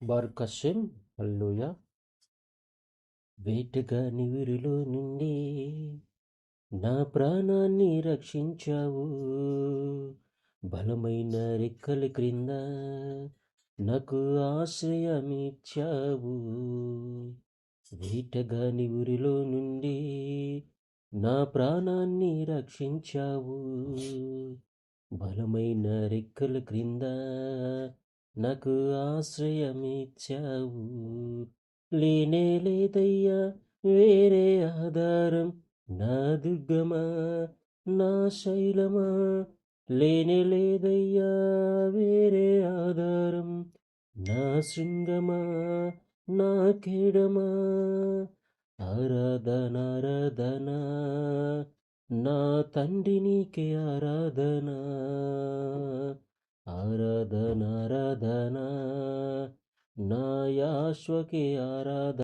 బారుకషెం హల్లెలూయా. వేటగా నివిరిలో నుండి నా ప్రాణాన్ని రక్షించావు. బలమైన రెక్కల క్రింద నాకు ఆశ్రయమిచ్చావు. వేటగా నివిరిలో నుండి నా ప్రాణాన్ని రక్షించావు. బలమైన రెక్కల క్రింద నాకు ఆశ్రయమిచ్చావు. లేనే లేదయ్యా వేరే ఆధారం, నా దుర్గమా నా శైలమా. లేనే లేదయ్యా వేరే ఆధారం, నా శృంగమా నా కేడమా. ఆరాధన ఆరాధన నా తండ్రి నీకే ఆరాధన. ఆరాధన ఆరాధన నా యాశ్వకే ఆరాధన.